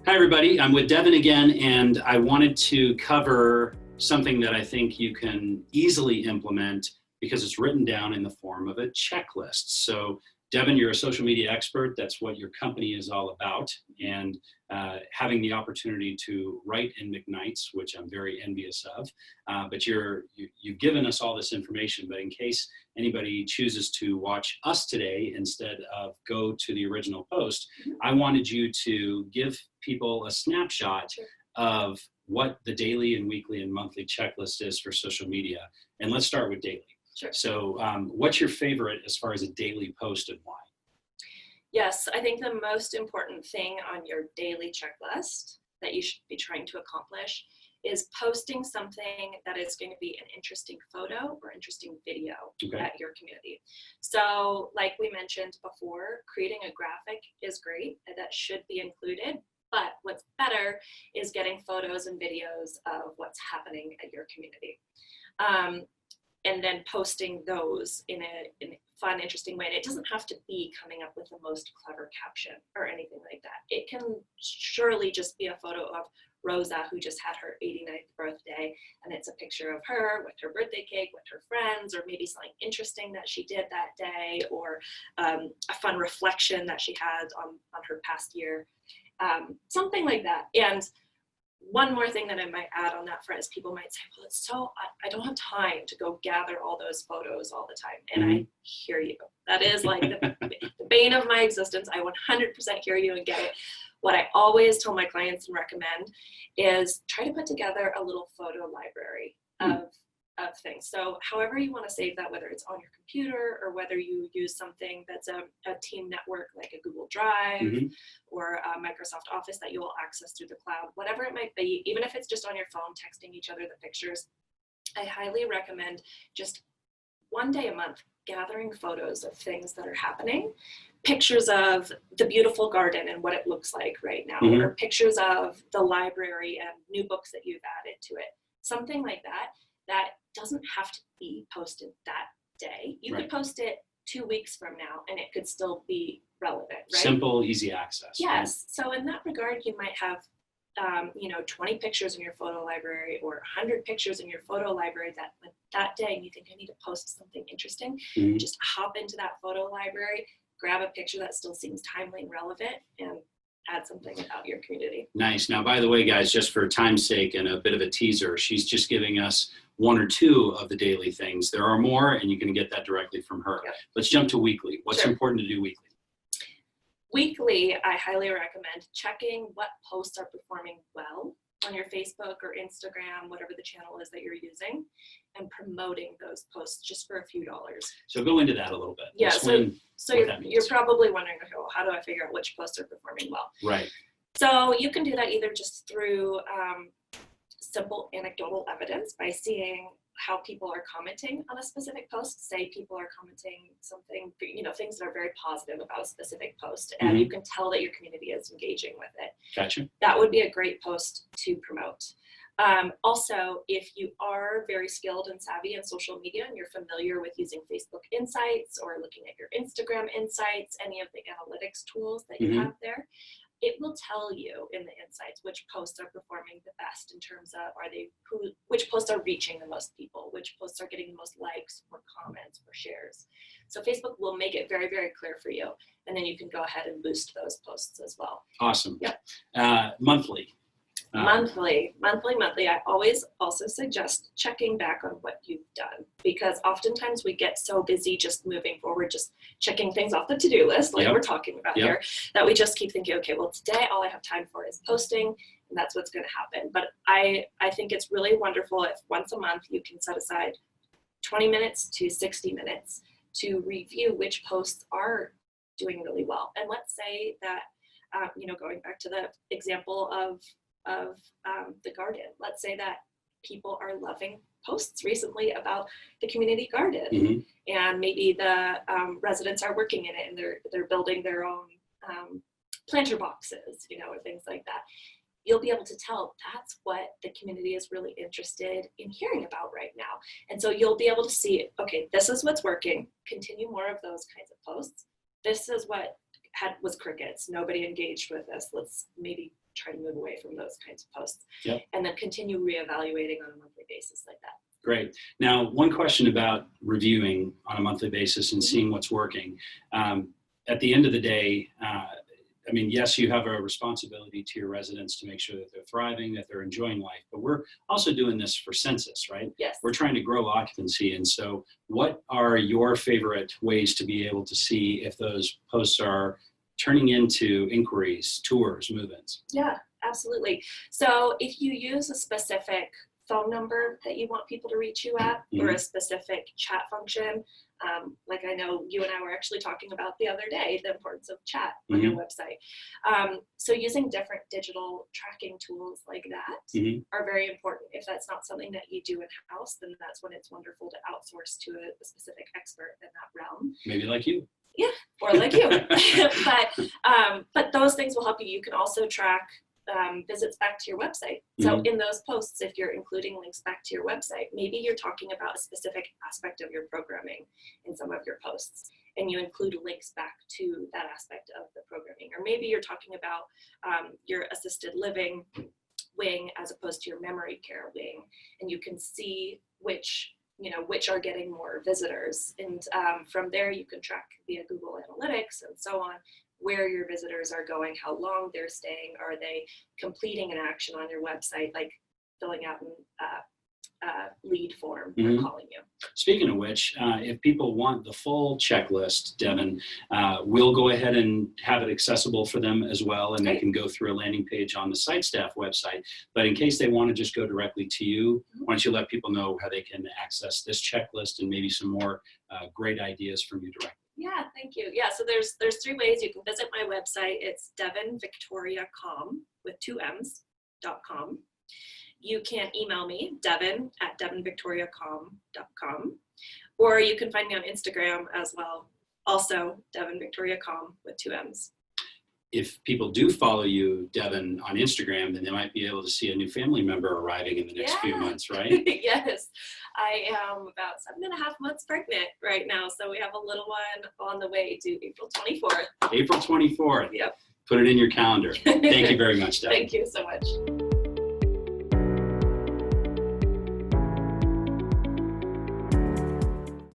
Hi, everybody. I'm with Devon again, and I wanted to cover something that I think you can easily implement because it's written down in the form of a checklist. So, Devon, you're a social media expert. That's what your company is all about. And having the opportunity to write in McKnight's, which I'm very envious of, but you've given us all this information. But in case anybody chooses to watch us today instead of go to the original post, I wanted you to give people a snapshot of what the daily and weekly and monthly checklist is for social media. And let's start with daily. Sure. So what's your favorite as far as a daily post and why? Yes, I think the most important thing on your daily checklist that you should be trying to accomplish is posting something that is going to be an interesting photo or interesting video at your community. So like we mentioned before, creating a graphic is great. That should be included. But what's better is getting photos and videos of what's happening at your community. And then posting those in a fun, interesting way. And it doesn't have to be coming up with the most clever caption or anything like that. It can surely just be a photo of Rosa, who just had her 89th birthday, and it's a picture of her with her birthday cake, with her friends, or maybe something interesting that she did that day, or a fun reflection that she had on her past year, something like that. And one more thing that I might add on that front is people might say, well, I don't have time to go gather all those photos all the time. And I hear you. That is like the bane of my existence. I 100% hear you and get it. What I always tell my clients and recommend is try to put together a little photo library of things. So however you want to save that, whether it's on your computer or whether you use something that's a team network like a Google Drive or a Microsoft Office that you will access through the cloud, whatever it might be, even if it's just on your phone texting each other the pictures, I highly recommend just one day a month gathering photos of things that are happening, pictures of the beautiful garden and what it looks like right now, or pictures of the library and new books that you've added to it, something like that. That doesn't have to be posted that day. You could post it 2 weeks from now and it could still be relevant, right? Simple, easy access. Yes. Right? So in that regard, you might have 20 pictures in your photo library or 100 pictures in your photo library that day, and you think I need to post something interesting, just hop into that photo library, grab a picture that still seems timely and relevant, and add something about your community. Nice. Now, by the way, guys, just for time's sake and a bit of a teaser, she's just giving us one or two of the daily things. There are more, and you can get that directly from her. Yep. Let's jump to weekly. What's important to do weekly? Weekly, I highly recommend checking what posts are performing well on your Facebook or Instagram, whatever the channel is that you're using, and promoting those posts just for a few dollars. So go into that a little bit. Yeah, so you're probably wondering, okay, well, how do I figure out which posts are performing well? Right. So you can do that either just through simple anecdotal evidence by seeing how people are commenting on a specific post. Say people are commenting something, things that are very positive about a specific post, and you can tell that your community is engaging with it. Gotcha. That would be a great post to promote. Also, if you are very skilled and savvy in social media and you're familiar with using Facebook Insights or looking at your Instagram Insights, any of the analytics tools that you have there, it will tell you in the insights which posts are performing the best in terms of which posts are reaching the most people, which posts are getting the most likes or comments or shares. So Facebook will make it very, very clear for you, and then you can go ahead and boost those posts as well. Awesome. Yep. Monthly. Monthly. I always also suggest checking back on what you've done, because oftentimes we get so busy just moving forward, just checking things off the to-do list like we're talking about here, that we just keep thinking, okay, well, today all I have time for is posting, and that's what's going to happen. But I think it's really wonderful if once a month you can set aside 20 minutes to 60 minutes to review which posts are doing really well. And let's say that, going back to the example of the garden. Let's say that people are loving posts recently about the community garden, and maybe the residents are working in it and they're building their own planter boxes, or things like that. You'll be able to tell that's what the community is really interested in hearing about right now. And so you'll be able to see, okay, this is what's working. Continue more of those kinds of posts. This is what was crickets. Nobody engaged with this. Let's maybe try to move away from those kinds of posts. Yep. And then continue reevaluating on a monthly basis like that. Great. Now, one question about reviewing on a monthly basis and seeing what's working. At the end of the day, I mean, yes, you have a responsibility to your residents to make sure that they're thriving, that they're enjoying life, but we're also doing this for census, right? Yes. We're trying to grow occupancy. And so what are your favorite ways to be able to see if those posts are turning into inquiries, tours, move-ins? Yeah, absolutely. So if you use a specific phone number that you want people to reach you at, or a specific chat function, like I know you and I were actually talking about the other day, the importance of chat on your website. So using different digital tracking tools like that are very important. If that's not something that you do in-house, then that's when it's wonderful to outsource to a specific expert in that realm. Maybe like you. Yeah, or like you. But those things will help you. You can also track visits back to your website. So in those posts, if you're including links back to your website, maybe you're talking about a specific aspect of your programming in some of your posts, and you include links back to that aspect of the programming. Or maybe you're talking about your assisted living wing as opposed to your memory care wing, and you can see which are getting more visitors. And from there, you can track via Google Analytics and so on, where your visitors are going, how long they're staying, are they completing an action on your website, like filling out a lead form or calling you. Speaking of which, if people want the full checklist, Devon, we'll go ahead and have it accessible for them as well, and they can go through a landing page on the site staff website. But in case they want to just go directly to you, why don't you let people know how they can access this checklist and maybe some more great ideas from you directly. Yeah, thank you. Yeah, so there's 3 ways you can visit my website. It's devonvictoriacom with 2 M's.com. You can email me, devon@devonvictoriacom.com, or you can find me on Instagram as well, also devonvictoriacom with 2 M's. If people do follow you, Devon, on Instagram, then they might be able to see a new family member arriving in the next few months, right? Yes. I am about 7.5 months pregnant right now, so we have a little one on the way to April 24th. April 24th. Yep. Put it in your calendar. Thank you very much, Devon. Thank you so much.